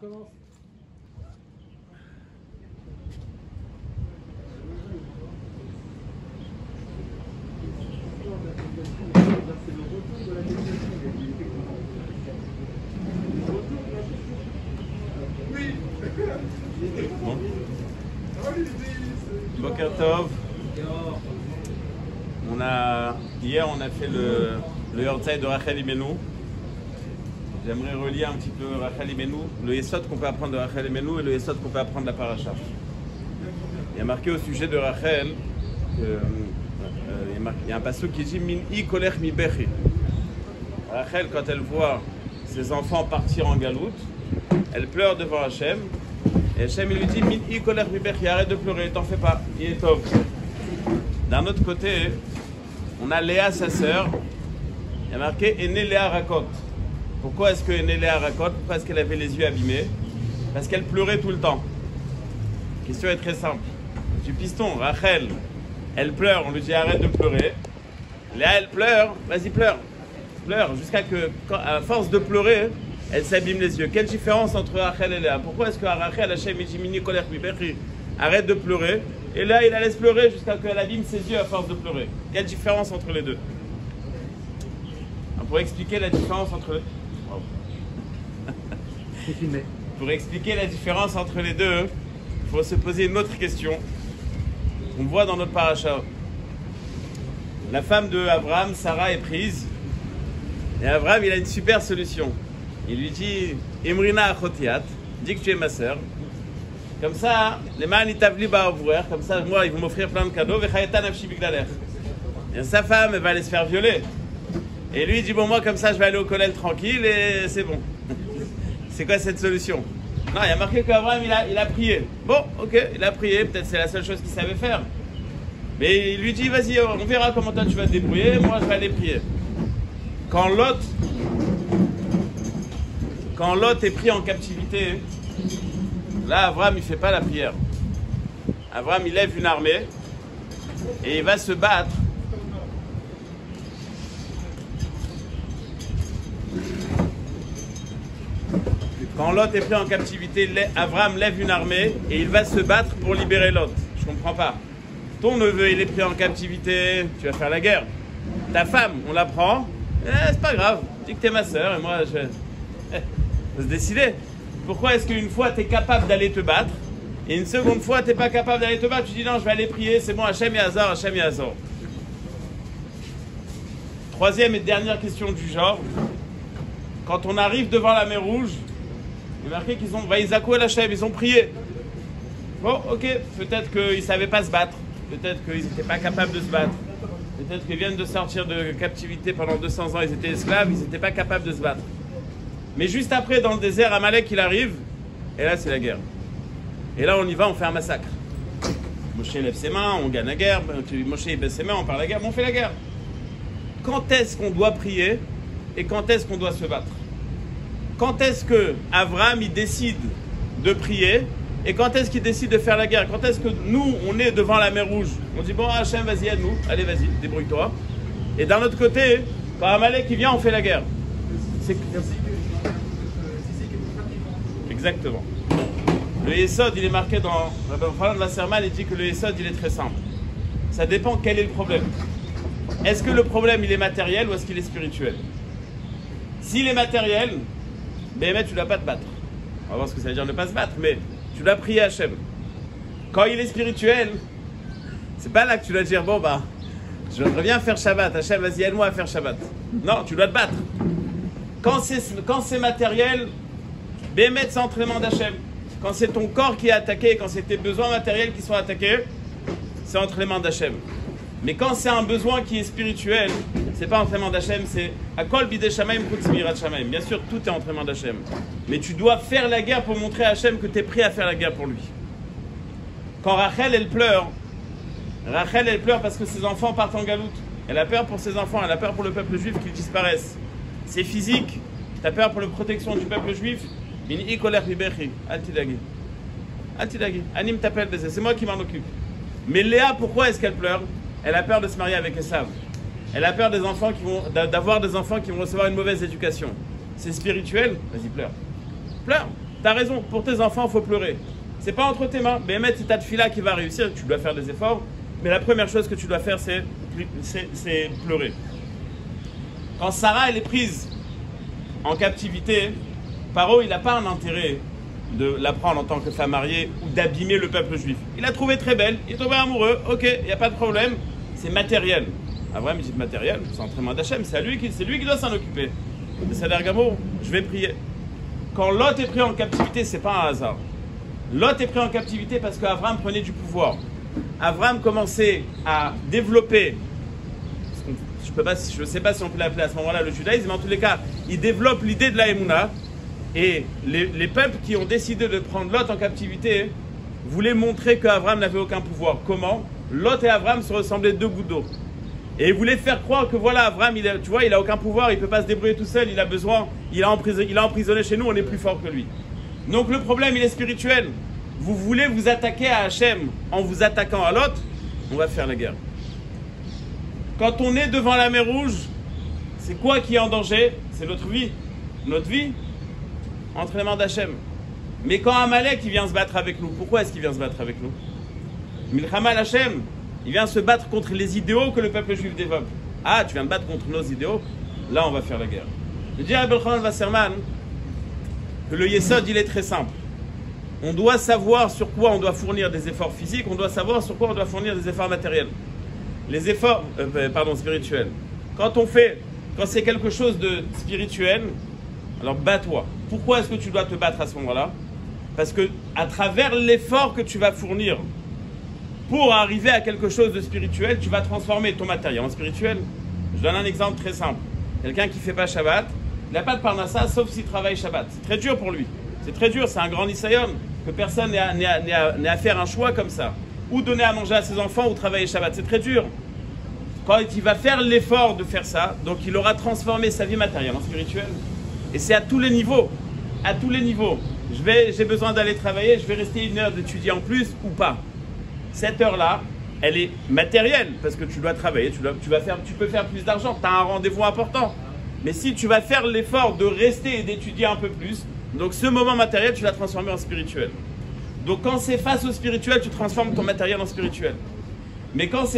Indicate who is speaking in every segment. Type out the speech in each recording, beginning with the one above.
Speaker 1: commence.
Speaker 2: Bon. Boker Tov. Hier on a fait le Yortzai de Rachel Imenu. J'aimerais relier un petit peu Rachel Imenu, le Yesod qu'on peut apprendre de Rachel Imenu et le Yesod qu'on peut apprendre de la Paracha. Il y a marqué au sujet de Rachel, il y a un passage qui dit Min I kolech mi bechi. Rachel, quand elle voit ses enfants partir en galoute, elle pleure devant Hachem. Et Hachem il lui dit Min I kolech mi bechi, arrête de pleurer, t'en fais pas, il est tov. D'un autre côté, on a Léa, sa sœur. Il y a marqué Ene Léa Rakot. Pourquoi est-ce que Ene Léa Rakot? Parce qu'elle avait les yeux abîmés. Parce qu'elle pleurait tout le temps. La question est très simple. Du piston, Rachel, elle pleure, on lui dit arrête de pleurer. Léa, elle pleure, vas-y pleure. Pleure, jusqu'à que, à force de pleurer, elle s'abîme les yeux. Quelle différence entre Rachel et Léa? Pourquoi est-ce que Rachel, Hachem, il dit Mini kolech mi bechi, arrête de pleurer? Et là, il la laisse pleurer jusqu'à ce qu'elle abîme ses yeux à force de pleurer. Quelle différence entre les deux? Pour expliquer la différence entre... Pour expliquer la différence entre les deux, il faut se poser une autre question. On voit dans notre paracha. La femme de Abraham, Sarah, est prise. Et Abraham, il a une super solution. Il lui dit, Imrina achotiat, dis que tu es ma sœur. Comme ça, les man itavli ba'avouer, comme ça, moi, ils vont m'offrir plein de cadeaux. Et sa femme, elle va aller se faire violer. Et lui, il dit, bon, moi, comme ça, je vais aller au collège tranquille et c'est bon. C'est quoi cette solution? Non, il y a marqué qu'Abraham, il a prié. Bon, ok, il a prié, peut-être c'est la seule chose qu'il savait faire. Mais il lui dit, vas-y, on verra comment toi tu vas te débrouiller, moi, je vais aller prier. Quand Lot est pris en captivité, là, Abraham, il ne fait pas la prière. Abraham, il lève une armée et il va se battre. Quand Lot est pris en captivité, Abraham lève une armée et il va se battre pour libérer Lot. Je comprends pas. Ton neveu, il est pris en captivité, tu vas faire la guerre. Ta femme, on la prend, c'est pas grave, dis que t'es ma soeur et moi, faut se décider. Pourquoi est-ce qu'une fois, tu es capable d'aller te battre et une seconde fois, tu n'es pas capable d'aller te battre? Tu dis non, je vais aller prier, c'est bon, Hachem Yazor, Hachem Yazor. Troisième et dernière question du genre. Quand on arrive devant la mer Rouge, il est marqué qu'ils ont Vaïzakou el Hachem, ils ont prié. Bon, ok, peut-être qu'ils ne savaient pas se battre, peut-être qu'ils n'étaient pas capables de se battre, peut-être qu'ils viennent de sortir de captivité pendant 200 ans, ils étaient esclaves, ils n'étaient pas capables de se battre. Mais juste après, dans le désert, Amalek, il arrive, et là, c'est la guerre. Et là, on y va, on fait un massacre. Moshe lève ses mains, on gagne la guerre, Moshe il baisse ses mains, on part la guerre, mais on fait la guerre. Quand est-ce qu'on doit prier et quand est-ce qu'on doit se battre? Quand est-ce que Abraham, il décide de prier et quand est-ce qu'il décide de faire la guerre? Quand est-ce que nous, on est devant la mer Rouge? On dit, bon, Hachem, vas-y, aide-nous, allez, vas-y, débrouille-toi. Et d'un autre côté, quand Amalek, il vient, on fait la guerre. C'est... Exactement. Le Yesod, il est marqué dans Rabbi Wasserman, il dit que le Yesod, il est très simple. Ça dépend quel est le problème. Est-ce que le problème, il est matériel ou est-ce qu'il est spirituel? S'il est matériel, ben, tu ne dois pas te battre. On va voir ce que ça veut dire ne pas se battre, mais tu dois prier à Hachem. Quand il est spirituel, c'est pas là que tu dois dire, bon, bah, je reviens faire Shabbat. Hachem, vas-y, aide-moi à faire Shabbat. Non, tu dois te battre. Quand c'est matériel, Bémet, c'est entraînement d'Hachem. Quand c'est ton corps qui est attaqué, quand c'est tes besoins matériels qui sont attaqués, c'est entraînement d'Hachem. Mais quand c'est un besoin qui est spirituel, c'est pas entraînement d'Hachem, c'est Akol bidei shamaim chutz mirat shamaim. Bien sûr, tout est entraînement d'Hachem. Mais tu dois faire la guerre pour montrer à Hachem que tu es prêt à faire la guerre pour lui. Quand Rachel, elle pleure parce que ses enfants partent en galoute. Elle a peur pour ses enfants, elle a peur pour le peuple juif qu'ils disparaissent. C'est physique. Tu as peur pour la protection du peuple juif. Mini kolech mi bechi, al tidagi. Al tidagi. Anim t'appelle, c'est moi qui m'en occupe. Mais Léa, pourquoi est-ce qu'elle pleure? Elle a peur de se marier avec Esav. Elle a peur d'avoir des enfants qui vont recevoir une mauvaise éducation. C'est spirituel? Vas-y, pleure. Pleure. T'as raison, pour tes enfants, il faut pleurer. C'est pas entre tes mains. Mais c'est ta tefila qui va réussir, tu dois faire des efforts. Mais la première chose que tu dois faire, c'est pleurer. Quand Sarah, elle est prise en captivité, Paro, il n'a pas un intérêt de la prendre en tant que femme mariée ou d'abîmer le peuple juif. Il l'a trouvée très belle, il est tombé amoureux, ok, il n'y a pas de problème, c'est matériel. Abraham dit matériel, c'est entraînement d'Hachem, c'est lui qui doit s'en occuper. C'est d'Argamo, je vais prier. Quand Lot est pris en captivité, c'est pas un hasard. Lot est pris en captivité parce qu'Abraham prenait du pouvoir. Abraham commençait à développer, je ne sais pas si on peut l'appeler à ce moment-là le judaïsme, mais en tous les cas, il développe l'idée de la Emouna. Et les peuples qui ont décidé de prendre Lot en captivité voulaient montrer qu'Abraham n'avait aucun pouvoir. Comment? Lot et Abraham se ressemblaient deux gouttes d'eau. Et ils voulaient faire croire que voilà, Abraham, tu vois, il n'a aucun pouvoir, il ne peut pas se débrouiller tout seul, il a besoin, il a emprisonné chez nous, on est plus fort que lui. Donc le problème, il est spirituel. Vous voulez vous attaquer à Hachem en vous attaquant à Lot, on va faire la guerre. Quand on est devant la mer Rouge, c'est quoi qui est en danger? C'est notre vie. Notre vie entre les mains d'Hachem. Mais quand Amalek il vient se battre avec nous, pourquoi est-ce qu'il vient se battre avec nous? Milchama Hachem, il vient se battre contre les idéaux que le peuple juif développe. Ah, tu viens te battre contre nos idéaux? Là, on va faire la guerre. Je dis à Rabbi Yochanan Wasserman que le Yesod, il est très simple. On doit savoir sur quoi on doit fournir des efforts physiques, on doit savoir sur quoi on doit fournir des efforts matériels. Les efforts, spirituels. Quand c'est quelque chose de spirituel, alors bats-toi. Pourquoi est-ce que tu dois te battre à ce moment-là? Parce que à travers l'effort que tu vas fournir pour arriver à quelque chose de spirituel, tu vas transformer ton matériel en spirituel. Je donne un exemple très simple. Quelqu'un qui ne fait pas Shabbat, il n'a pas de parnassa sauf s'il travaille Shabbat. C'est très dur pour lui. C'est très dur, c'est un grand nisayon que personne n'est à faire un choix comme ça. Ou donner à manger à ses enfants ou travailler Shabbat. C'est très dur. Quand il va faire l'effort de faire ça, donc il aura transformé sa vie matérielle en spirituelle. Et c'est à tous les niveaux. À tous les niveaux. J'ai besoin d'aller travailler, je vais rester une heure d'étudier en plus ou pas. Cette heure-là, elle est matérielle parce que tu dois travailler, tu peux faire plus d'argent, tu as un rendez-vous important. Mais si tu vas faire l'effort de rester et d'étudier un peu plus, donc ce moment matériel, tu l'as transformé en spirituel. Donc quand c'est face au spirituel, tu transformes ton matériel en spirituel. Mais quand tu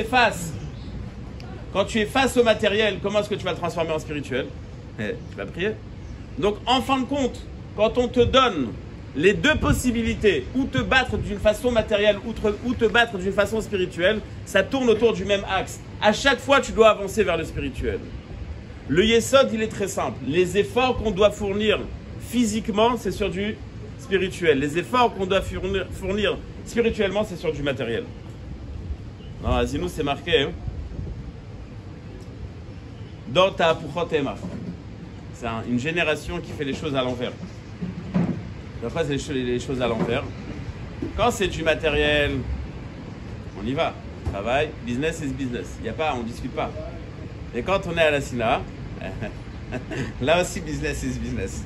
Speaker 2: es face au matériel, comment est-ce que tu vas le transformer en spirituel? Tu vas prier. Donc en fin de compte, quand on te donne les deux possibilités, ou te battre d'une façon matérielle, ou te battre d'une façon spirituelle, ça tourne autour du même axe. À chaque fois, tu dois avancer vers le spirituel. Le Yesod, il est très simple. Les efforts qu'on doit fournir physiquement, c'est sur du spirituel. Les efforts qu'on doit fournir spirituellement, c'est sur du matériel. Dans la Zinou, c'est marqué dans ta Puchotema. C'est une génération qui fait les choses à l'envers. Après, c'est les choses à l'envers. Quand c'est du matériel, on y va. Travail, business is business. Il n'y a pas, on ne discute pas. Et quand on est à la Sina, là aussi, business is business.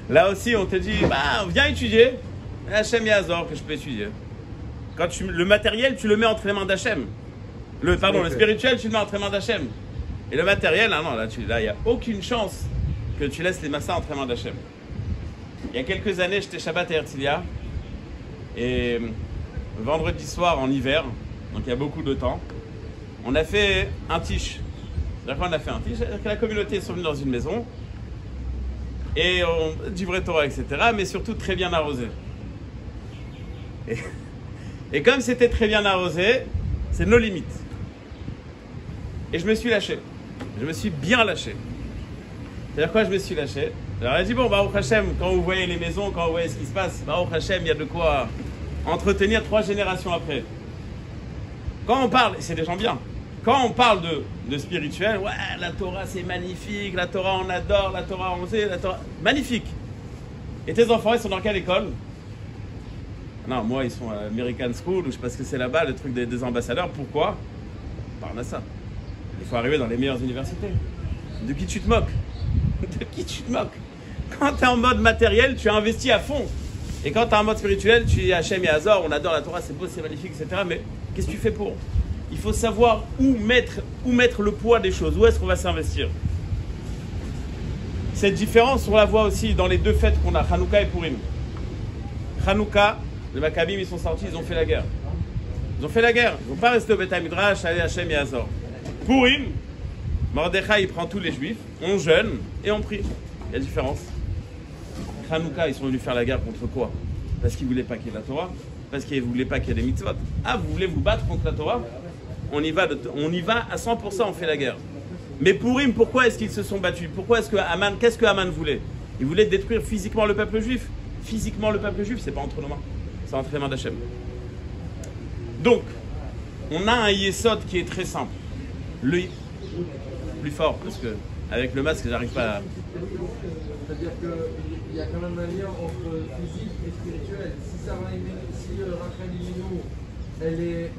Speaker 2: Là aussi, on te dit, viens étudier. Hachem Yazor que je peux étudier. Quand le matériel, tu le mets entre les mains d'Hachem. Le spirituel, tu le mets entre les mains d'Hachem. Et le matériel, là, il n'y a aucune chance que tu laisses les massas entre les mains d'Hachem. Il y a quelques années, j'étais Shabbat à Herzliya. Et vendredi soir, en hiver, donc il y a beaucoup de temps, on a fait un tiche. C'est-à-dire qu'on a fait un tiche, c'est-à-dire que la communauté est venue dans une maison, et du vrai Torah, etc., mais surtout très bien arrosé. Et comme c'était très bien arrosé, c'est nos limites. Et je me suis lâché. Je me suis bien lâché. C'est-à-dire quoi, je me suis lâché? Alors elle dit, bon, Baruch Hashem, quand vous voyez les maisons, quand vous voyez ce qui se passe, Baruch Hashem, il y a de quoi entretenir 3 générations après. Quand on parle, c'est des gens bien, quand on parle de spirituel, ouais, la Torah c'est magnifique, la Torah on adore, la Torah on sait, la Torah... Magnifique. Et tes enfants, ils sont dans quelle école? Non, moi, ils sont à American School, ou je sais pas ce que c'est là-bas, le truc des ambassadeurs. Pourquoi? Parnassa. Il faut arriver dans les meilleures universités. De qui tu te moques? De qui tu te moques? Quand tu es en mode matériel, tu as investi à fond. Et quand tu es en mode spirituel, tu dis Hachem et Hazor, on adore la Torah, c'est beau, c'est magnifique, etc. Mais qu'est-ce que tu fais pour? Il faut savoir où mettre le poids des choses, où est-ce qu'on va s'investir. Cette différence, on la voit aussi dans les deux fêtes qu'on a, Hanouka et Purim. Hanouka, les Maccabim, ils sont sortis, ils ont fait la guerre. Ils ont fait la guerre. Ils n'ont pas resté au Beth Midrash, allez Hachem et Hazor. Purim, Mordechai, il prend tous les Juifs, on jeûne et on prie. Il y a différence. Hanouka, ils sont venus faire la guerre contre quoi? Parce qu'ils ne voulaient pas qu'il y ait la Torah, parce qu'ils ne voulaient pas qu'il y ait des mitzvot. Ah, vous voulez vous battre contre la Torah? On y va à 100%, on fait la guerre. Mais Purim, pourquoi est-ce qu'ils se sont battus? Pourquoi est-ce que Haman, qu'est-ce que Haman voulait? Il voulait détruire physiquement le peuple juif. Physiquement le peuple juif, c'est pas entre nos mains, c'est entre les mains d'Hachem. Donc, on a un yesod qui est très simple. Le plus fort, parce que avec le masque, j'arrive pas à...
Speaker 1: C'est-à-dire qu'il y a quand même un lien entre physique et spirituel. Si Rachel Imenu, elle est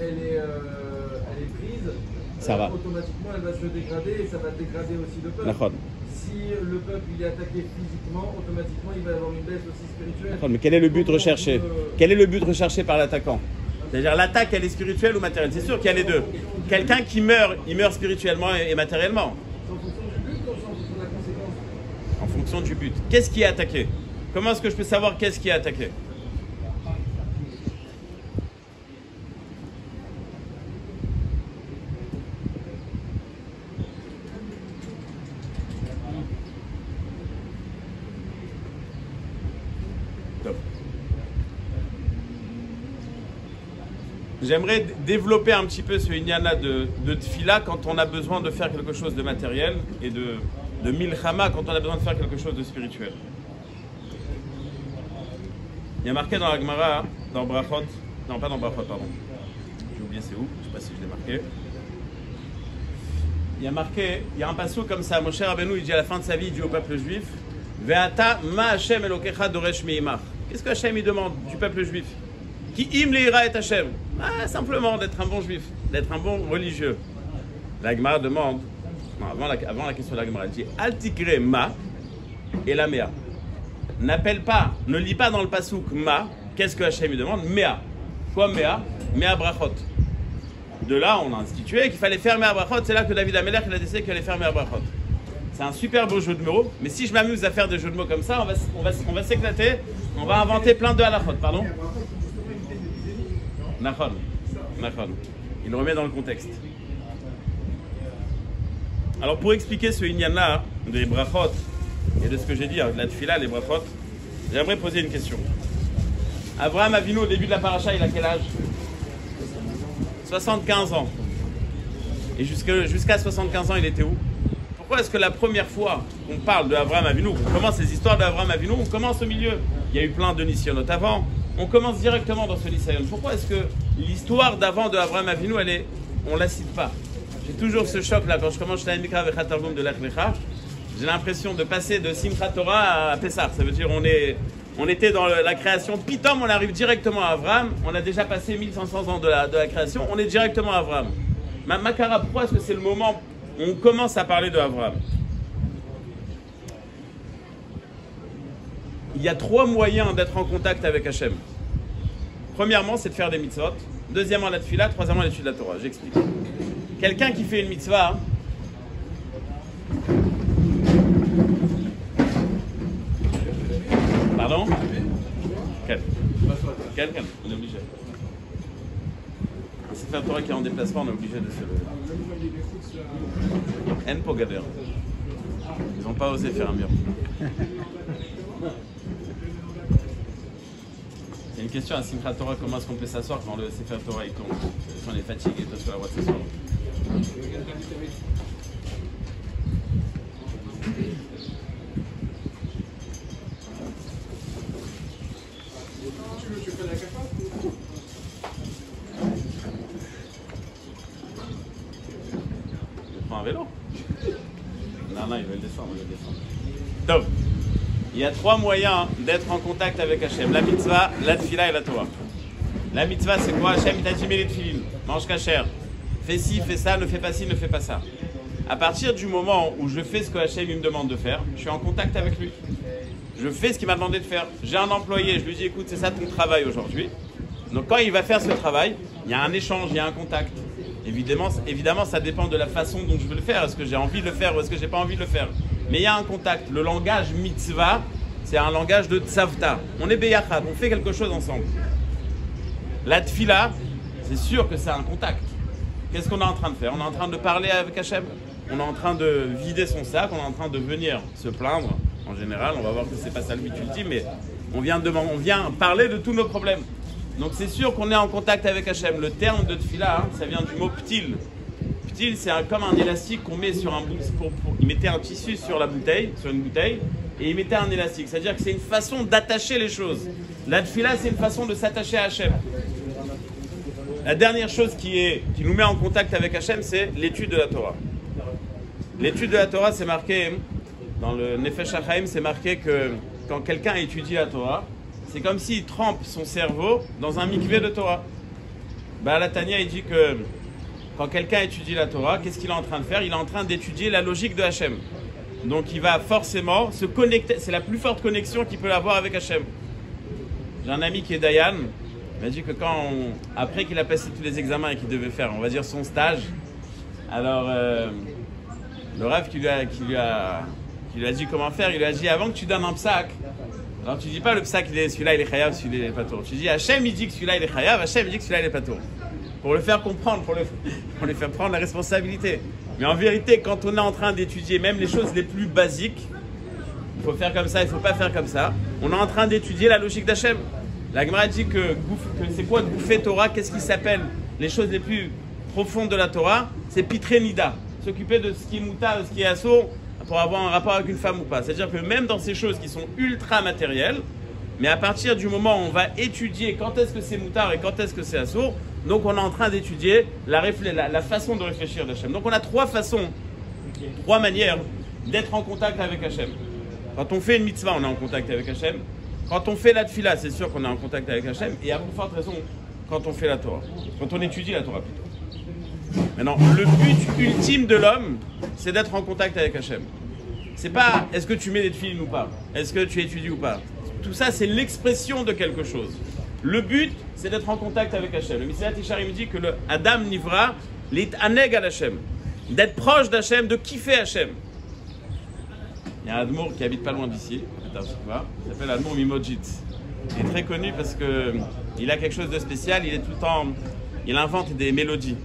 Speaker 1: prise,
Speaker 2: ça va.
Speaker 1: Automatiquement, elle va se dégrader et ça va dégrader aussi le peuple.
Speaker 2: D'accord.
Speaker 1: Si le peuple il est attaqué physiquement, automatiquement, il va y avoir une baisse aussi spirituelle.
Speaker 2: D'accord, mais quel est le but recherché? Quel est le but recherché par l'attaquant? C'est-à-dire l'attaque, elle est spirituelle ou matérielle? C'est sûr qu'il y a les deux. Quelqu'un qui meurt, il meurt spirituellement et matériellement.
Speaker 1: En fonction du but ou en fonction de la conséquence?
Speaker 2: En fonction du but. Qu'est-ce qui est attaqué? Comment est-ce que je peux savoir qu'est-ce qui est attaqué? J'aimerais développer un petit peu ce inyana de tfila quand on a besoin de faire quelque chose de matériel et de milchama quand on a besoin de faire quelque chose de spirituel. Il y a marqué dans la Gemara, dans Brachot, non pas dans Brachot, pardon. J'ai oublié c'est où, je ne sais pas si je l'ai marqué. Il y a marqué, il y a un passage comme ça, Moshe Rabbeinu, il dit à la fin de sa vie, il dit au peuple juif, Ve'ata ma Hashem elokecha doresh me'imach. Qu'est-ce que Hashem il demande du peuple juif? Qui im leira et Hashem. Simplement d'être un bon juif, d'être un bon religieux. La Gemara demande, non, avant la question de la Gemara, elle dit Altigre ma et la mea. N'appelle pas, ne lis pas dans le pasouk ma, qu'est-ce que Hashem lui demande? Mea. Quoi mea? Mea brachot. De là, on a institué qu'il fallait faire mea brachot, c'est là que David Amelech il a décidé qu'il allait faire mea brachot. C'est un super beau jeu de mots, mais si je m'amuse à faire des jeux de mots comme ça, on va s'éclater, on va inventer plein de halachot, pardon. Nachon. Il le remet dans le contexte. Alors pour expliquer ce inyan-là, des brachot, et de ce que j'ai dit, de la tfila, les brachot, j'aimerais poser une question. Abraham Avinu, au début de la paracha, il a quel âge? 75 ans. Et jusqu'à 75 ans, il était où? Pourquoi est-ce que la première fois qu'on parle de Abraham Avinu, qu'on commence les histoires d'Abraham Avinu, on commence au milieu? Il y a eu plein de nisyonotes avant. On commence directement dans ce Nisayon. Pourquoi est-ce que l'histoire d'avant de Abraham Avinu, on ne la cite pas? J'ai toujours ce choc-là. Quand je commence la Mikra Vechat Targum de Lech Lecha, j'ai l'impression de passer de Simchat Torah à Pessah. Ça veut dire on était dans la création. Pitom, on arrive directement à Abraham. On a déjà passé 1500 ans de la création. On est directement à Abraham. Makara, pourquoi est-ce que c'est le moment où on commence à parler de Abraham? Il y a 3 moyens d'être en contact avec Hachem. Premièrement, c'est de faire des mitzvot. Deuxièmement, la tfila. Troisièmement, l'étude de la Torah. J'explique. Quelqu'un qui fait une mitzvah... Pardon? Quelqu'un. On est obligé. C'est faire Torah qui est en déplacement, on est obligé de se lever. En Pogader. Ils n'ont pas osé faire un mur. Il y a une question à Simchat Torah, comment est-ce qu'on peut s'asseoir quand le Sefer Torah il tombe? Si on est fatigué, toi sur la voie de s'asseoir.
Speaker 1: Tu fais la cafard?
Speaker 2: Je prends un vélo. Non, il veut le descendre, Donc, il y a 3 moyens d'être en contact avec Hachem. La mitzvah, la tfila et la Torah. La mitzvah, c'est quoi? Hachem, il t'a dit, mets les tfilin, mange kasher. Fais ci, fais ça, ne fais pas ci, ne fais pas ça. À partir du moment où je fais ce que Hachem il me demande de faire, je suis en contact avec lui. Je fais ce qu'il m'a demandé de faire. J'ai un employé, je lui dis, écoute, c'est ça ton travail aujourd'hui. Donc quand il va faire ce travail, il y a un échange, il y a un contact. Évidemment, ça dépend de la façon dont je veux le faire. Est-ce que j'ai envie de le faire ou est-ce que j'ai pas envie de le faire? Mais il y a un contact. Le langage mitzvah, c'est un langage de tzavta. On est beyachad, on fait quelque chose ensemble. La tfila, c'est sûr que c'est un contact. Qu'est-ce qu'on est en train de faire? On est en train de parler avec Hachem. On est en train de vider son sac, on est en train de venir se plaindre. En général, on va voir que c'est pas ça le but ultime, mais on vient parler de tous nos problèmes. Donc c'est sûr qu'on est en contact avec Hachem. Le terme de tfila, hein, ça vient du mot ptil. Ptil, c'est comme un élastique qu'on met sur un bout. Il mettait un tissu sur la bouteille, sur une bouteille, et il mettait un élastique. C'est-à-dire que c'est une façon d'attacher les choses. La tfila, c'est une façon de s'attacher à Hachem. La dernière chose qui nous met en contact avec Hachem, c'est l'étude de la Torah. L'étude de la Torah, c'est marqué, dans le Nefesh HaChaim, c'est marqué que quand quelqu'un étudie la Torah, c'est comme s'il trempe son cerveau dans un mikvé de Torah. La Tanya, il dit que quand quelqu'un étudie la Torah, qu'est-ce qu'il est en train de faire? Il est en train d'étudier la logique de Hachem. Donc il va forcément se connecter, c'est la plus forte connexion qu'il peut avoir avec Hachem. J'ai un ami qui est Dayan, il m'a dit que après qu'il a passé tous les examens et qu'il devait faire, on va dire, son stage, alors le Rav qui lui a dit comment faire, il lui a dit avant que tu donnes un psak, alors tu dis pas le psak, celui-là il est chayav, celui-là il est patour. Tu dis Hachem il dit que celui-là il est chayav, Hachem il dit que celui-là il est patour. Pour le faire comprendre, pour lui faire prendre la responsabilité. Mais en vérité, quand on est en train d'étudier même les choses les plus basiques, il faut faire comme ça, il ne faut pas faire comme ça. On est en train d'étudier la logique d'Hachem. La Gemara dit que c'est quoi de bouffer Torah? Qu'est-ce qui s'appelle les choses les plus profondes de la Torah? C'est pitrenida. S'occuper de ce qui est mouta, de ce qui est assour, pour avoir un rapport avec une femme ou pas. C'est-à-dire que même dans ces choses qui sont ultra matérielles, mais à partir du moment où on va étudier quand est-ce que c'est moutard et quand est-ce que c'est assour, donc on est en train d'étudier la façon de réfléchir d'Hachem. Donc on a trois manières d'être en contact avec Hachem. Quand on fait une mitzvah, on est en contact avec Hachem. Quand on fait la tfila, c'est sûr qu'on est en contact avec Hachem. Et à plus forte raison, quand on fait la Torah. Quand on étudie la Torah plutôt. Maintenant, le but ultime de l'homme, c'est d'être en contact avec Hachem. C'est pas est-ce que tu mets des tefilines ou pas, est-ce que tu étudies ou pas. Tout ça, c'est l'expression de quelque chose. Le but, c'est d'être en contact avec Hachem. Le Messilat Yesharim dit que le Adam Nivra, l'It'aneg al Hachem, d'être proche d'Hachem, de kiffer Hachem. Il y a un Admour qui habite pas loin d'ici, il s'appelle Admour Mimojit. Il est très connu parce qu'il a quelque chose de spécial, il est tout le temps, il invente des mélodies.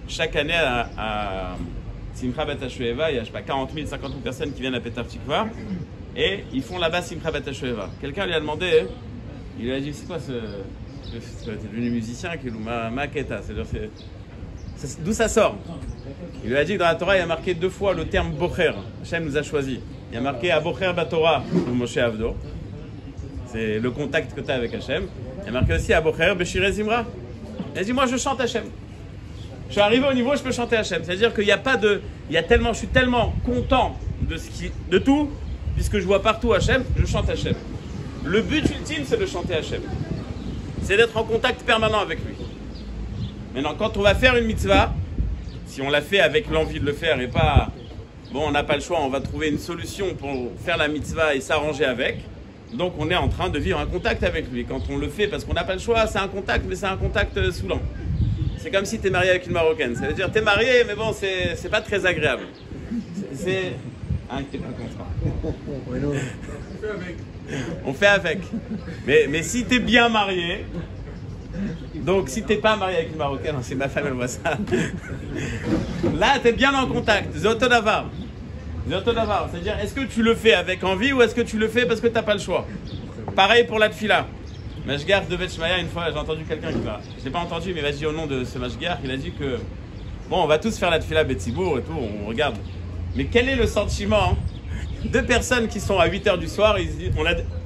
Speaker 2: Chaque année à Simcha Bat HaShoeva, il y a 40 000, 50 000 personnes qui viennent à Petah Tikva et ils font là-bas Simcha Bat HaShoeva. Quelqu'un lui a demandé, il lui a dit, c'est quoi t'es devenu musicien, Maketa, c'est-à-dire d'où ça sort? Il lui a dit que dans la Torah, il y a marqué 2 fois le terme Bocher. Hachem nous a choisi. Il y a marqué à Bocher Batorah ou Moshe Avdo. C'est le contact que tu as avec Hachem. Il y a marqué aussi à Bocher Beshire Zimra. Il a dit, moi je chante Hachem. Je suis arrivé au niveau où je peux chanter Hachem. C'est-à-dire qu'il n'y a pas de. Je suis tellement content de tout, puisque je vois partout Hachem, je chante Hachem. Le but ultime, c'est de chanter Hachem. C'est d'être en contact permanent avec lui. Maintenant, quand on va faire une mitzvah, si on l'a fait avec l'envie de le faire et pas, bon, on n'a pas le choix, on va trouver une solution pour faire la mitzvah et s'arranger avec. Donc, on est en train de vivre un contact avec lui. Quand on le fait parce qu'on n'a pas le choix, c'est un contact, mais c'est un contact saoulant. C'est comme si tu es marié avec une Marocaine. Ça veut dire, tu es marié, mais bon, c'est pas très agréable. C'est... Ah, t'es pas content. On fait avec. Mais si tu es bien marié... Donc, si tu n'es pas marié avec une Marocaine, c'est ma femme, elle voit ça. Là, tu es bien en contact. Zotodavar. C'est-à-dire, est-ce que tu le fais avec envie ou est-ce que tu le fais parce que tu n'as pas le choix? Pareil pour la tfila. Mashgar de Betshmaya, une fois, j'ai entendu quelqu'un qui va. Je ne l'ai pas entendu, mais il va dire au nom de ce Mashgar, il a dit que, bon, on va tous faire la tfila Betzibour et tout, on regarde. Mais quel est le sentiment? 2 personnes qui sont à 8h du soir, ils se disent,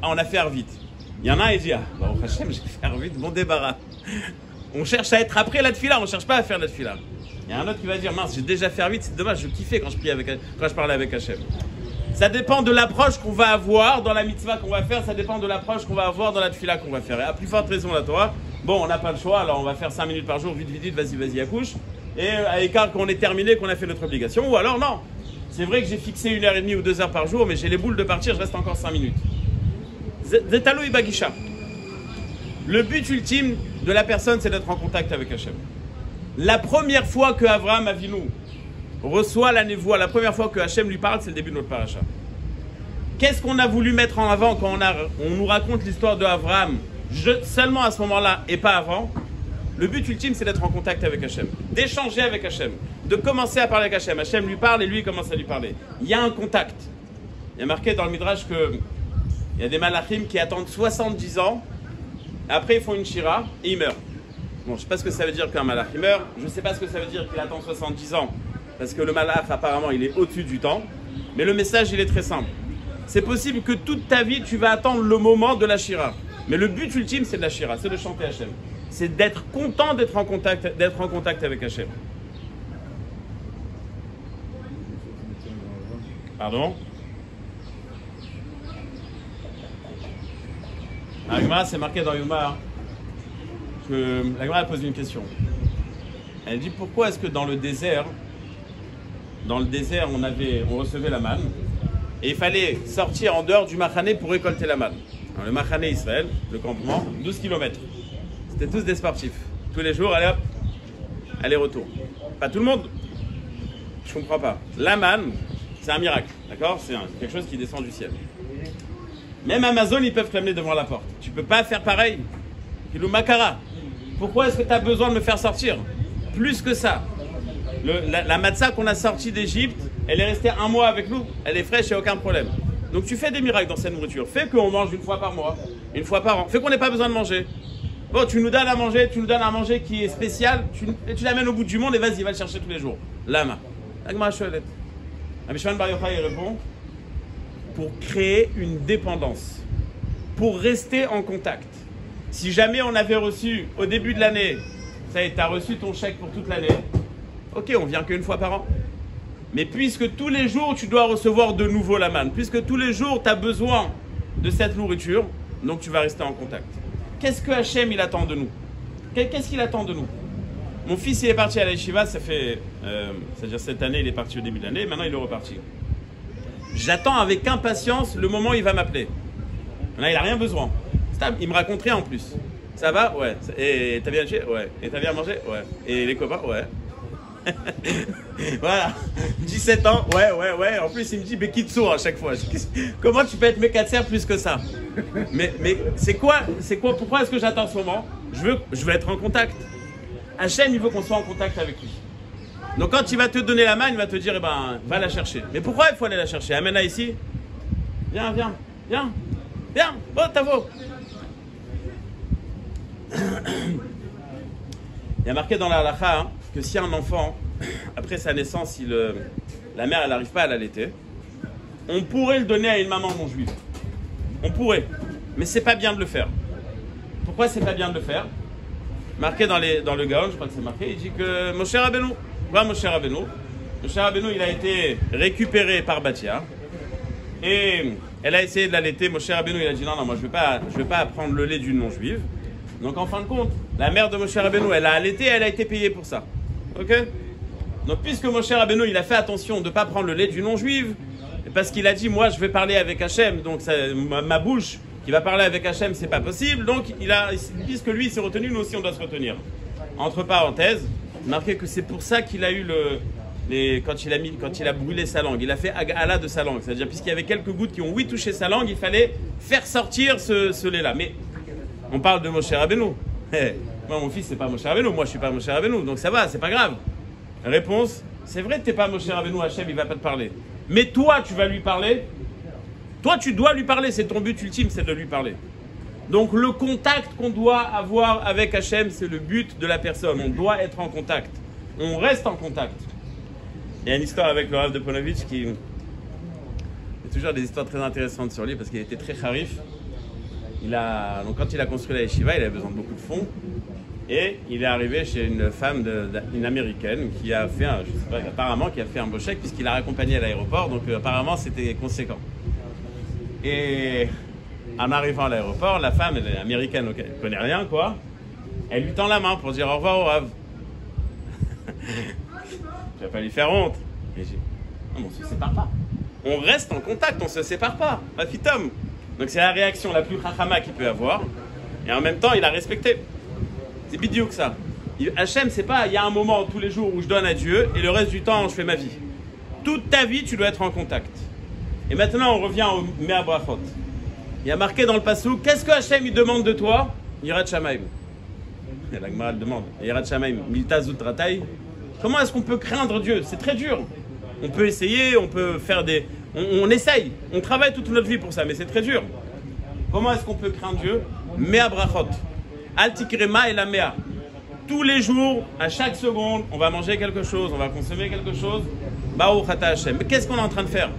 Speaker 2: on a fait vite. Il y en a un, il dit, ah, bah, au Hachem, j'ai fait vite, bon débarras. On cherche à être après la tfila, on ne cherche pas à faire la tfila. Il y a un autre qui va dire, mince, j'ai déjà fait vite, c'est dommage, je kiffais quand je parlais avec Hachem. Ça dépend de l'approche qu'on va avoir dans la mitzvah qu'on va faire, ça dépend de l'approche qu'on va avoir dans la tfila qu'on va faire. Et à plus forte raison, la Torah, bon, on n'a pas le choix, alors on va faire 5 minutes par jour, vite, vas-y, accouche. Et à l'écart qu'on est terminé, qu'on a fait notre obligation, ou alors non. C'est vrai que j'ai fixé 1h30 ou 2 heures par jour, mais j'ai les boules de partir, je reste encore 5 minutes. Zetalo et Bagisha. Le but ultime de la personne, c'est d'être en contact avec Hachem. La première fois que Avraham Avinu reçoit la névoie, la première fois que Hachem lui parle, c'est le début de notre paracha. Qu'est-ce qu'on a voulu mettre en avant quand on nous raconte l'histoire de Abraham seulement à ce moment-là et pas avant? Le but ultime, c'est d'être en contact avec Hachem, d'échanger avec Hachem, de commencer à parler avec Hachem. Hachem lui parle et lui commence à lui parler. Il y a un contact. Il y a marqué dans le Midrash qu'il y a des malachim qui attendent 70 ans, après ils font une shira et ils meurent. Bon, je ne sais pas ce que ça veut dire qu'un malach il meurt, je ne sais pas ce que ça veut dire qu'il attend 70 ans, parce que le malach apparemment il est au-dessus du temps, mais le message il est très simple. C'est possible que toute ta vie tu vas attendre le moment de la shira, mais le but ultime c'est de la shira, c'est de chanter Hachem. C'est d'être content d'être en contact avec Hachem. Pardon? La Gemara, c'est marqué dans Yoma que la Gemara pose une question. Elle dit pourquoi est-ce que dans le désert on recevait la manne et il fallait sortir en dehors du Machané pour récolter la manne. Alors, le Machané Israël, le campement, 12 km. C'était tous des sportifs. Tous les jours, allez hop, aller-retour. Pas tout le monde. Je comprends pas. La manne, c'est un miracle, d'accord? C'est quelque chose qui descend du ciel. Même Amazon, ils peuvent te l'amener devant la porte. Tu peux pas faire pareil. Kilou Makara. Pourquoi est-ce que tu as besoin de me faire sortir? Plus que ça. La matzah qu'on a sortie d'Égypte, elle est restée 1 mois avec nous. Elle est fraîche, il n'y a aucun problème. Donc tu fais des miracles dans cette nourriture. Fais qu'on mange 1 fois par mois, 1 fois par an. Fais qu'on n'ait pas besoin de manger. Bon, tu nous donnes à manger qui est spécial, tu l'amènes au bout du monde et vas-y, va le chercher tous les jours. Lama. Agma Shoelet. Abishman Bar Yochai répond pour créer une dépendance, pour rester en contact. Si jamais on avait reçu au début de l'année, ça y est, tu as reçu ton chèque pour toute l'année, ok, on vient qu'1 fois par an. Mais puisque tous les jours tu dois recevoir de nouveau la manne, puisque tous les jours tu as besoin de cette nourriture, donc tu vas rester en contact. Qu'est-ce que Hachem il attend de nous? Qu'est-ce qu'il attend de nous? Mon fils il est parti à la yeshiva, c'est-à-dire cette année il est parti au début de l'année, maintenant il est reparti. J'attends avec impatience le moment où il va m'appeler. Là il n'a rien besoin. Il me raconte rien en plus. Ça va? Ouais. Et t'as bien mangé? Ouais. Et t'as bien mangé? Ouais. Et les copains? Ouais. Voilà. 17 ans? Ouais. En plus il me dit Bekitsour à chaque fois. Comment tu peux être Mekatser plus que ça? Mais c'est quoi? Pourquoi est-ce que j'attends ce moment? Je veux être en contact. Hachem il veut qu'on soit en contact avec lui. Donc quand il va te donner la main, il va te dire eh ben va la chercher. Mais pourquoi il faut aller la chercher? Amène-la ici. Viens. Oh Tavo. Il y a marqué dans la halakha que si un enfant, après sa naissance, la mère elle n'arrive pas à l'allaiter, on pourrait le donner à une maman non juive. On pourrait, mais c'est pas bien de le faire. Pourquoi c'est pas bien de le faire? Marqué dans le Gaon, je crois que c'est marqué, il dit que Moshe Rabbeinu, il a été récupéré par Batia et elle a essayé de l'allaiter. Moshe Rabbeinu il a dit non, moi je veux pas prendre le lait d'une non juive. Donc en fin de compte, la mère de Moshe Rabbeinu, elle a allaité, elle a été payée pour ça. Ok? Donc puisque Moshe Rabbeinu, il a fait attention de ne pas prendre le lait du non-juive, parce qu'il a dit, moi je vais parler avec Hachem, donc ma bouche qui va parler avec Hachem, c'est pas possible, donc puisque lui il s'est retenu, nous aussi on doit se retenir. Entre parenthèses, marquez que c'est pour ça qu'il a eu quand il a brûlé sa langue, il a fait agala de sa langue, c'est-à-dire puisqu'il y avait quelques gouttes qui ont touché sa langue, il fallait faire sortir ce lait-là. Mais on parle de Moshe Rabbeinu. Moi, mon fils, c'est pas Moshe Rabbeinu. Moi, je suis pas Moshe Rabbeinu. Donc ça va, c'est pas grave. Réponse, c'est vrai que t'es pas Moshe Rabbeinu, Hachem, il va pas te parler. Mais toi, tu vas lui parler. Toi, tu dois lui parler. C'est ton but ultime, c'est de lui parler. Donc le contact qu'on doit avoir avec Hachem, c'est le but de la personne. On doit être en contact. On reste en contact. Il y a une histoire avec le Rav de Ponovitch qui... Il y a toujours des histoires très intéressantes sur lui parce qu'il était très charif. Donc quand il a construit la yeshiva, il avait besoin de beaucoup de fonds. Et il est arrivé chez une femme, une américaine, qui a fait apparemment qui a fait un beau chèque puisqu'il l'a raccompagné à l'aéroport. Donc apparemment c'était conséquent. Et en arrivant à l'aéroport, la femme, elle est américaine, okay, elle ne connaît rien quoi. Elle lui tend la main pour dire au revoir au Rav. Je vais pas lui faire honte. Et j'ai dit, non, on se sépare pas. On reste en contact, on se sépare pas. Mafitom. Donc c'est la réaction la plus chachama qu'il peut avoir. Et en même temps, il a respecté. C'est bidiouk ça. Hachem, c'est pas, il y a un moment tous les jours où je donne à Dieu et le reste du temps, je fais ma vie. Toute ta vie, tu dois être en contact. Et maintenant, on revient au Mea Brachot. Il y a marqué dans le passou, qu'est-ce que Hachem il demande de toi? Yirat Shamaim. Et la Gemara demande, Yirat Shamaim, Milta Zutratai. Comment est-ce qu'on peut craindre Dieu? C'est très dur. On peut essayer, on peut faire des... On essaye, on travaille toute notre vie pour ça, mais c'est très dur. Comment est-ce qu'on peut craindre Dieu? Mea Brachot. Altikrema et la Mea. Tous les jours, à chaque seconde, on va manger quelque chose, on va consommer quelque chose. Baruch Ata Hashem. Mais qu'est-ce qu'on est en train de faire?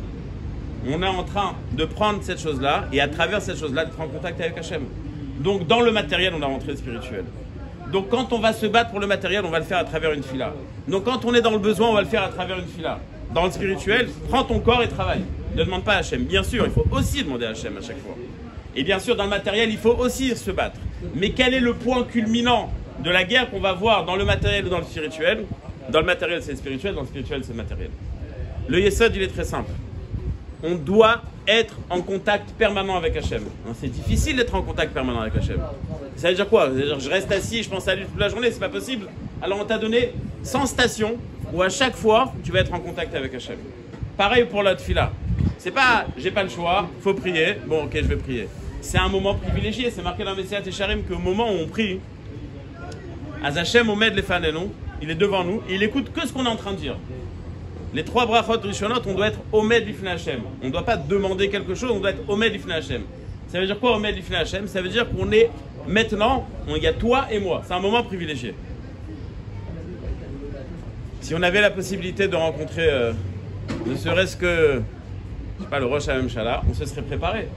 Speaker 2: On est en train de prendre cette chose-là et à travers cette chose-là, d'être en contact avec Hachem. Donc dans le matériel, on a rentré le spirituel. Donc quand on va se battre pour le matériel, on va le faire à travers une fila. Donc quand on est dans le besoin, on va le faire à travers une fila. Dans le spirituel, prends ton corps et travaille. Ne demande pas à Hachem. Bien sûr, il faut aussi demander à Hachem à chaque fois. Et bien sûr, dans le matériel, il faut aussi se battre. Mais quel est le point culminant de la guerre qu'on va voir dans le matériel ou dans le spirituel? Dans le matériel, c'est le spirituel. Dans le spirituel, c'est le matériel. Le Yesod, il est très simple. On doit être en contact permanent avec Hachem. C'est difficile d'être en contact permanent avec Hachem. Ça veut dire quoi? Ça veut dire que je reste assis et je pense à lui toute la journée, c'est pas possible. Alors on t'a donné 100 stations où à chaque fois, tu vas être en contact avec Hachem. Pareil pour la tfila. C'est pas, j'ai pas le choix, faut prier. Bon, ok, je vais prier. C'est un moment privilégié. C'est marqué dans Messiat et Sharim qu'au moment où on prie, Az Hachem Omed Lefanenu, il est devant nous et il écoute que ce qu'on est en train de dire. Les 3 brachot rishonot, on doit être Omed Lifnei Hashem. On ne doit pas demander quelque chose, on doit être Omed Lifnei Hashem. Ça veut dire quoi Omed Lifnei Hashem? Ça veut dire qu'on est maintenant, il y a toi et moi. C'est un moment privilégié. Si on avait la possibilité de rencontrer, ne serait-ce que, je sais pas, le Rosh HaMemshala, on se serait préparé.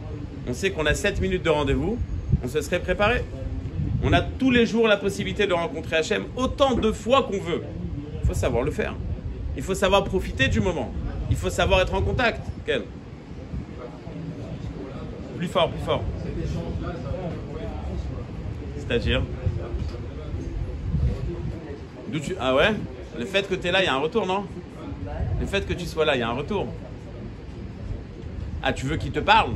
Speaker 2: On sait qu'on a 7 minutes de rendez-vous, on se serait préparé. On a tous les jours la possibilité de rencontrer Hachem autant de fois qu'on veut. Il faut savoir le faire. Il faut savoir profiter du moment. Il faut savoir être en contact. Quel? Plus fort, plus fort. C'est-à-dire Ah ouais? Le fait que tu es là, il y a un retour, non? Le fait que tu sois là, il y a un retour. Ah, tu veux qu'il te parle?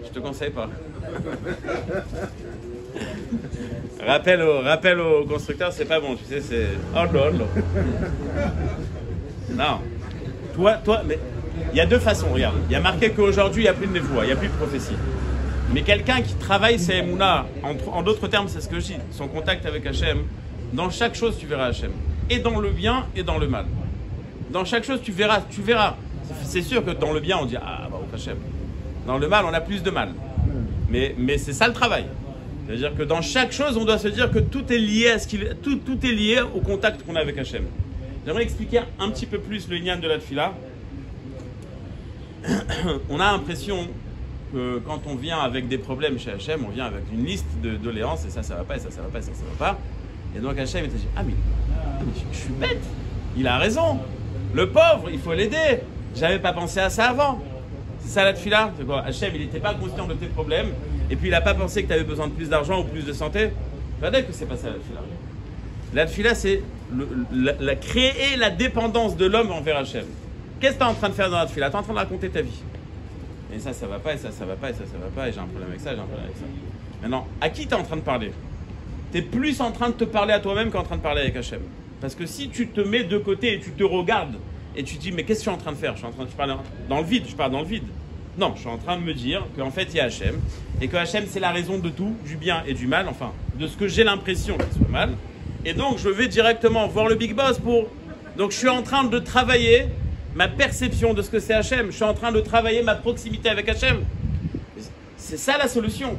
Speaker 2: Je te conseille pas. Rappel au constructeur, c'est pas bon, tu sais, c'est... Oh là là. Non. Toi, mais il y a 2 façons, regarde. Il y a marqué qu'aujourd'hui, il n'y a plus de névoie, il n'y a plus de prophétie. Mais quelqu'un qui travaille ses émouna, en d'autres termes, c'est ce que je dis, son contact avec Hachem, dans chaque chose, tu verras Hachem. Et dans le bien et dans le mal. Dans chaque chose, tu verras. C'est sûr que dans le bien, on dit, ah, bah, Hachem. Dans le mal, on a plus de mal. Mais c'est ça le travail. C'est-à-dire que dans chaque chose, on doit se dire que tout est lié à tout est lié au contact qu'on a avec Hachem. J'aimerais expliquer un petit peu plus le lien de la tfila. On a l'impression que quand on vient avec des problèmes chez Hachem, on vient avec une liste de doléances et ça va pas, et ça va pas, et ça va pas. Et donc Hachem il te dit, ah mais je suis bête, il a raison. Le pauvre, il faut l'aider. J'avais pas pensé à ça avant. C'est ça la tfila. C'est quoi? Hachem, il n'était pas conscient de tes problèmes. Et puis il n'a pas pensé que tu avais besoin de plus d'argent ou plus de santé. Peut-être que c'est pas ça la tfila. La tfila, c'est créer la dépendance de l'homme envers Hachem. Qu'est-ce que tu es en train de faire dans la tfila? Tu es en train de raconter ta vie. Et ça va pas, et ça va pas, et ça va pas, et j'ai un problème avec ça, j'ai un problème avec ça. Maintenant, à qui tu es en train de parler? Tu es plus en train de te parler à toi-même qu'en train de parler avec Hachem. Parce que si tu te mets de côté et tu te regardes et tu te dis, mais qu'est-ce que je suis en train de faire? Je suis en train de parler dans le vide, je parle dans le vide. Non, je suis en train de me dire qu'en fait, il y a Hachem, et que Hachem, c'est la raison de tout, du bien et du mal, enfin, de ce que j'ai l'impression qu'il soit mal. Et donc, je vais directement voir le Big Boss pour... Donc, je suis en train de travailler ma perception de ce que c'est Hachem. Je suis en train de travailler ma proximité avec Hachem. C'est ça la solution.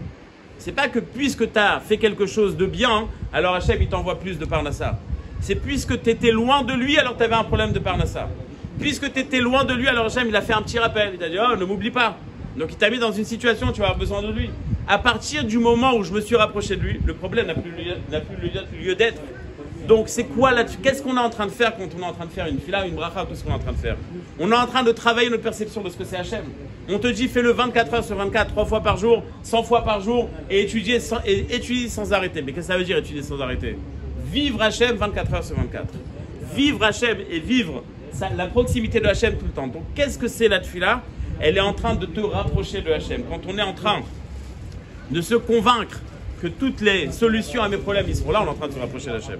Speaker 2: C'est pas que puisque tu as fait quelque chose de bien, alors Hachem, il t'envoie plus de Parnassa. C'est puisque tu étais loin de lui, alors tu avais un problème de Parnassa. Puisque tu étais loin de lui, alors Hachem, il a fait un petit rappel. Il t'a dit, oh, ne m'oublie pas. Donc, il t'a mis dans une situation où tu vas avoir besoin de lui. À partir du moment où je me suis rapproché de lui, le problème n'a plus lieu d'être. Donc, c'est quoi là? Qu'est-ce qu'on est en train de faire quand on est en train de faire une fila, une bracha, tout ce qu'on est en train de faire? On est en train de travailler notre perception de ce que c'est Hachem. On te dit, fais-le 24 heures sur 24, 3 fois par jour, 100 fois par jour, et étudie sans arrêter. Mais qu'est-ce que ça veut dire, étudier sans arrêter? Vivre Hachem 24 heures sur 24. Vivre Hachem et vivre la proximité de Hachem tout le temps. Donc, qu'est-ce que c'est la tfila? Elle est en train de te rapprocher de Hachem. Quand on est en train de se convaincre que toutes les solutions à mes problèmes, ils sont là, on est en train de se rapprocher d'Hachem.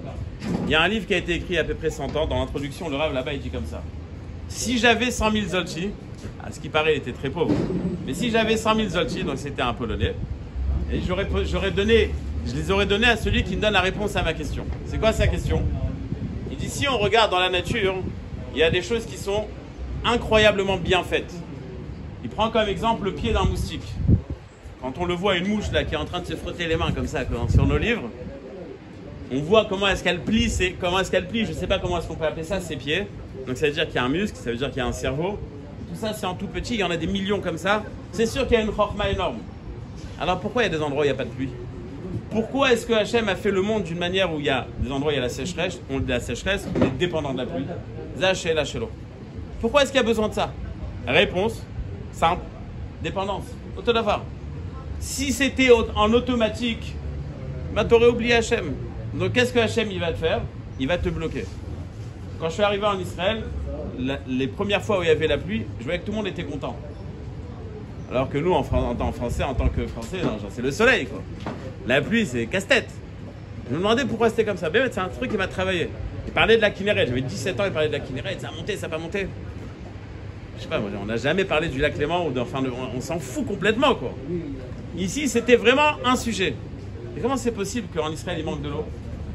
Speaker 2: Il y a un livre qui a été écrit il y a à peu près 100 ans. Dans l'introduction, le Rav là-bas, il dit comme ça. Si j'avais 100 000 zolti, À ce qui paraît, il était très pauvre. Mais si j'avais 100 000 zloty, donc c'était un Polonais, et je les aurais donnés à celui qui me donne la réponse à ma question. C'est quoi sa question? Il dit, si on regarde dans la nature, il y a des choses qui sont incroyablement bien faites. Il prend comme exemple le pied d'un moustique. Quand on le voit, une mouche là qui est en train de se frotter les mains comme ça sur nos livres, on voit comment est-ce qu'elle plie, je ne sais pas comment est-ce qu'on peut appeler ça, ses pieds. Donc ça veut dire qu'il y a un muscle, ça veut dire qu'il y a un cerveau. Tout ça c'est en tout petit, il y en a des millions comme ça. C'est sûr qu'il y a une chorma énorme. Alors pourquoi il y a des endroits où il n'y a pas de pluie? Pourquoi est-ce que Hachem a fait le monde d'une manière où il y a des endroits où il y a la sécheresse, on est dépendant de la pluie? Pourquoi est-ce qu'il y a besoin de ça? Réponse simple, dépendance, autodavar. Si c'était en automatique, bah, tu aurais oublié Hachem. Donc qu'est-ce que Hachem il va te faire? Il va te bloquer. Quand je suis arrivé en Israël, les premières fois où il y avait la pluie, je voyais que tout le monde était content. Alors que nous, en tant que Français, c'est le soleil, quoi. La pluie, c'est casse-tête. Je me demandais pourquoi c'était comme ça. Mais c'est un truc qui m'a travaillé. Il parlait de la Kinneret. J'avais 17 ans, il parlait de la Kinneret. Ça a monté, ça n'a pas monté. Je sais pas, on n'a jamais parlé du lac Léman. On s'en fout complètement, quoi. Ici, c'était vraiment un sujet. Et comment c'est possible qu'en Israël, il manque de l'eau?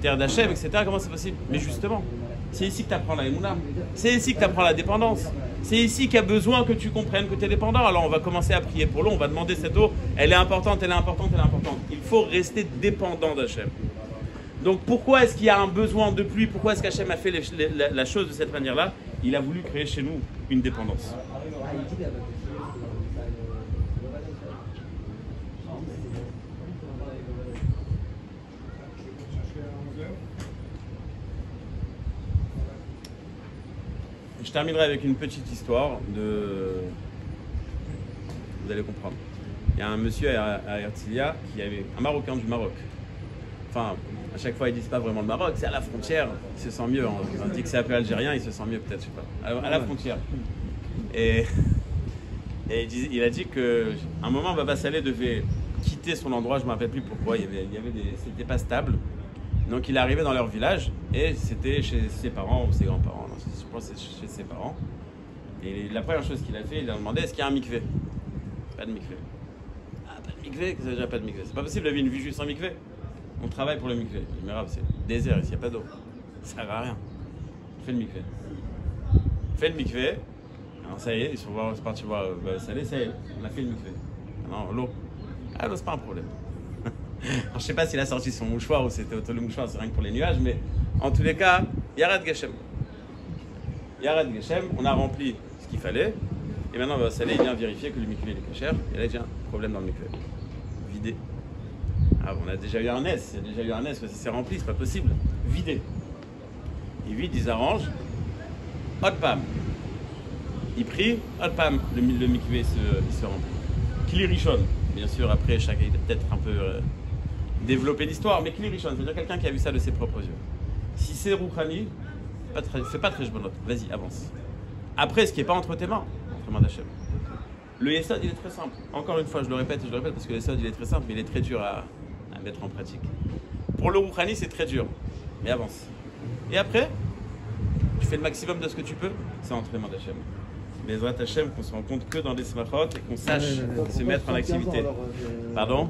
Speaker 2: Terre d'Hachem, etc. Comment c'est possible? Mais justement, c'est ici que tu apprends la Emouna. C'est ici que tu apprends la dépendance. C'est ici qu'il y a besoin que tu comprennes que tu es dépendant. Alors on va commencer à prier pour l'eau, on va demander cette eau. Elle est importante, elle est importante, elle est importante. Il faut rester dépendant d'Hachem. Donc pourquoi est-ce qu'il y a un besoin de pluie? Pourquoi est-ce qu'Hachem a fait la chose de cette manière-là? Il a voulu créer chez nous une dépendance. Je terminerai avec une petite histoire de... Vous allez comprendre. Il y a un monsieur à Herzliya qui avait un Marocain du Maroc. Enfin, à chaque fois ils disent pas vraiment le Maroc, c'est à la frontière. Il se sent mieux. On dit que c'est un peu algérien, il se sent mieux peut-être, je sais pas. À la frontière. Et il a dit qu'à un moment, Baba Saleh devait quitter son endroit. Je ne me rappelle plus pourquoi. C'était pas stable. Donc il est arrivé dans leur village et c'était chez ses parents ou ses grands-parents. Non, je pense que c'est chez ses parents. Et la première chose qu'il a fait, il a demandé est-ce qu'il y a un mikvé? Pas de mikvé. Ah, pas de mikvé? Qu'est-ce que ça veut dire pas de mikvé? C'est pas possible d'avoir une vie juste sans mikvé. On travaille pour le mikvé. Mais grave, c'est désert ici, il n'y a pas d'eau. Ça sert à rien. Fais le mikvé. Fais le mikvé. Alors ça y est, ils sont partis voir Saleh, ça y est, on a fait le mikvé. Non, l'eau. Ah, l'eau, c'est pas un problème. Alors, je sais pas s'il a sorti son mouchoir ou c'était auto le mouchoir, c'est rien que pour les nuages, mais en tous les cas, Yarad Geshem. Yarad Geshem, on a rempli ce qu'il fallait, et maintenant Saleh vient vérifier que le mikvé est cher, et là il y a un problème dans le mikvé. Vidé. Ah, on a déjà eu un S, il y a déjà eu un S, que ça s'est rempli, c'est pas possible. Vidé. Ils vident, ils arrangent. Hot pam. Ils prient, hot pam, le mikvé se remplit. Kli Rishon. Bien sûr, après, chacun peut-être un peu développer l'histoire, mais Kli Rishon, c'est-à-dire quelqu'un qui a vu ça de ses propres yeux. Si c'est Rouhani, fais pas très bonne note, vas-y, avance. Après, ce qui n'est pas entre tes mains, entre les mains d'Hachem. Le Yesod, il est très simple. Encore une fois, je le répète parce que le Yesod, il est très simple, mais il est très dur à mettre en pratique. Pour le Rouhani, c'est très dur, mais avance. Et après, tu fais le maximum de ce que tu peux, c'est entre les mains d'Hachem. Bezrat Hachem, qu'on se rend compte que dans les smachot et qu'on sache se mettre en activité. Pardon?